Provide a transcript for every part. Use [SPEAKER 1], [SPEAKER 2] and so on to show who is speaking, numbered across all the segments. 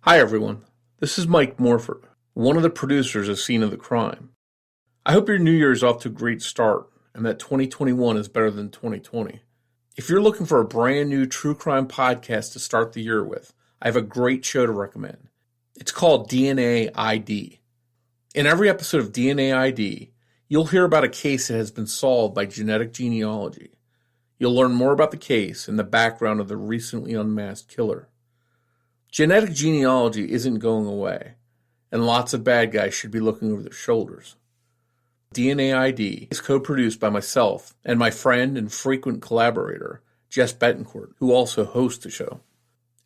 [SPEAKER 1] Hi everyone, this is Mike Morford, one of the producers of Scene of the Crime. I hope your new year is off to a great start and that 2021 is better than 2020. If you're looking for a brand new true crime podcast to start the year with, I have a great show to recommend. It's called DNA ID. In every episode of DNA ID, you'll hear about a case that has been solved by genetic genealogy. You'll learn more about the case and the background of the recently unmasked killer. Genetic genealogy isn't going away, and lots of bad guys should be looking over their shoulders. DNA ID is co-produced by myself and my friend and frequent collaborator, Jess Betancourt, who also hosts the show.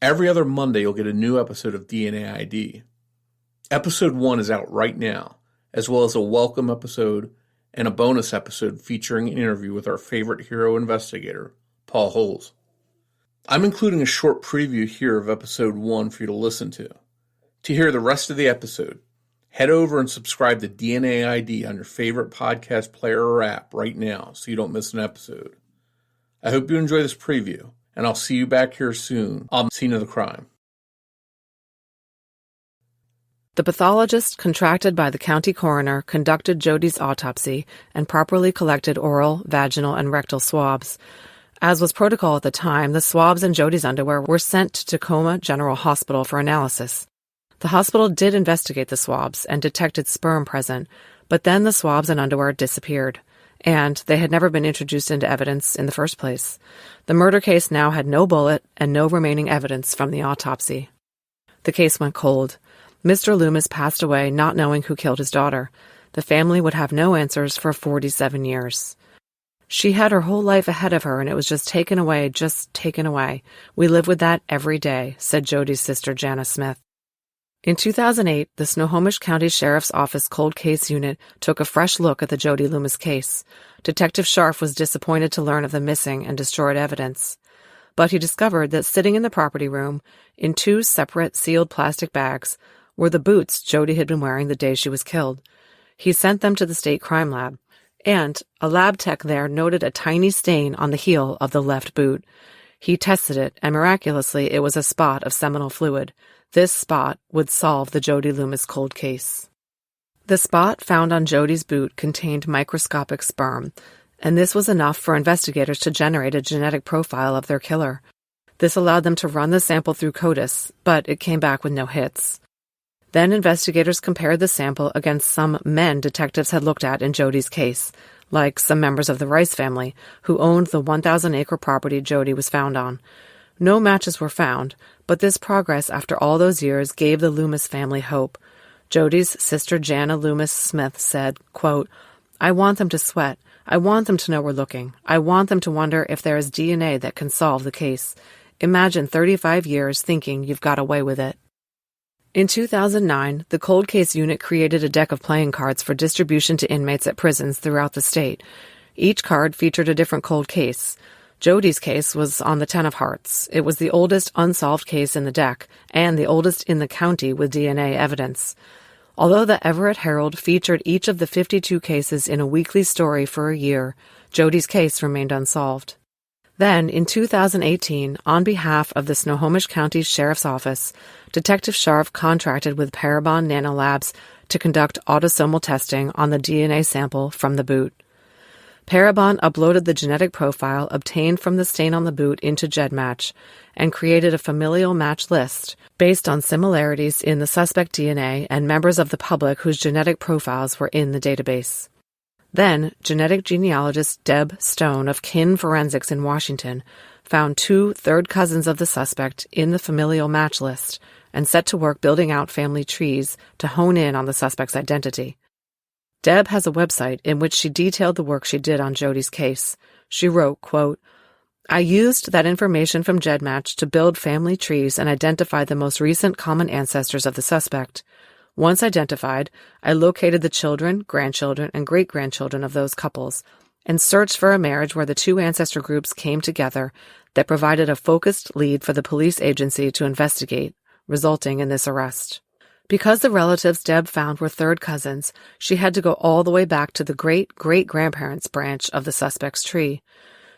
[SPEAKER 1] Every other Monday you'll get a new episode of DNA ID. Episode 1 is out right now, as well as a welcome episode and a bonus episode featuring an interview with our favorite hero investigator, Paul Holes. I'm including a short preview here of episode 1 for you to listen to. To hear the rest of the episode, head over and subscribe to DNA ID on your favorite podcast player or app right now so you don't miss an episode. I hope you enjoy this preview, and I'll see you back here soon on Scene of the Crime.
[SPEAKER 2] The pathologist contracted by the county coroner conducted Jody's autopsy and properly collected oral, vaginal, and rectal swabs. As was protocol at the time, the swabs in Jody's underwear were sent to Tacoma General Hospital for analysis. The hospital did investigate the swabs and detected sperm present, but then the swabs and underwear disappeared, and they had never been introduced into evidence in the first place. The murder case now had no bullet and no remaining evidence from the autopsy. The case went cold. Mr. Loomis passed away not knowing who killed his daughter. The family would have no answers for 47 years. She had her whole life ahead of her, and it was just taken away. We live with that every day, said Jody's sister, Jana Smith. In 2008, the Snohomish County Sheriff's Office Cold Case Unit took a fresh look at the Jody Loomis case. Detective Scharf was disappointed to learn of the missing and destroyed evidence. But he discovered that sitting in the property room, in 2 separate sealed plastic bags, were the boots Jody had been wearing the day she was killed. He sent them to the state crime lab. And a lab tech there noted a tiny stain on the heel of the left boot. He tested it, and miraculously it was a spot of seminal fluid. This spot would solve the Jody Loomis cold case. The spot found on Jody's boot contained microscopic sperm, and this was enough for investigators to generate a genetic profile of their killer. This allowed them to run the sample through CODIS, but it came back with no hits. Then investigators compared the sample against some men detectives had looked at in Jody's case, like some members of the Rice family, who owned the 1,000-acre property Jody was found on. No matches were found, but this progress after all those years gave the Loomis family hope. Jody's sister Jana Loomis Smith said, quote, "I want them to sweat. I want them to know we're looking. I want them to wonder if there is DNA that can solve the case. Imagine 35 years thinking you've got away with it." In 2009, the Cold Case Unit created a deck of playing cards for distribution to inmates at prisons throughout the state. Each card featured a different cold case. Jody's case was on the 10 of hearts. It was the oldest unsolved case in the deck, and the oldest in the county with DNA evidence. Although the Everett Herald featured each of the 52 cases in a weekly story for a year, Jody's case remained unsolved. Then, in 2018, on behalf of the Snohomish County Sheriff's Office, Detective Scharf contracted with Parabon Nanolabs to conduct autosomal testing on the DNA sample from the boot. Parabon uploaded the genetic profile obtained from the stain on the boot into GEDmatch and created a familial match list based on similarities in the suspect DNA and members of the public whose genetic profiles were in the database. Then, genetic genealogist Deb Stone of Kin Forensics in Washington found 2 third cousins of the suspect in the familial match list and set to work building out family trees to hone in on the suspect's identity. Deb has a website in which she detailed the work she did on Jody's case. She wrote, quote, "I used that information from GEDmatch to build family trees and identify the most recent common ancestors of the suspect. Once identified, I located the children, grandchildren, and great-grandchildren of those couples and searched for a marriage where the 2 ancestor groups came together that provided a focused lead for the police agency to investigate, resulting in this arrest. Because the relatives Deb found were third cousins, she had to go all the way back to the great-great-grandparents' branch of the suspect's tree.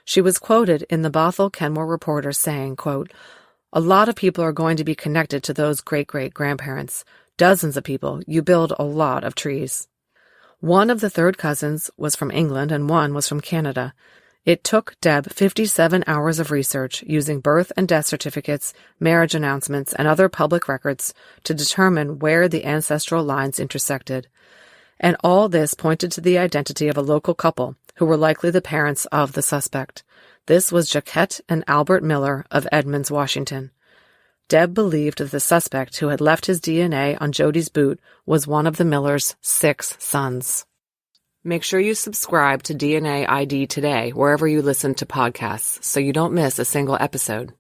[SPEAKER 2] She was quoted in the Bothell Kenmore Reporter saying, quote, A lot of people are going to be connected to those great-great-grandparents. Dozens of people. You build a lot of trees. One of the third cousins was from England and one was from Canada. It took Deb 57 hours of research using birth and death certificates, marriage announcements, and other public records to determine where the ancestral lines intersected. And all this pointed to the identity of a local couple who were likely the parents of the suspect. This was Jaquette and Albert Miller of Edmonds, Washington. Deb believed that the suspect who had left his DNA on Jody's boot was one of the Millers' 6 sons. Make sure you subscribe to DNA ID today, wherever you listen to podcasts, so you don't miss a single episode.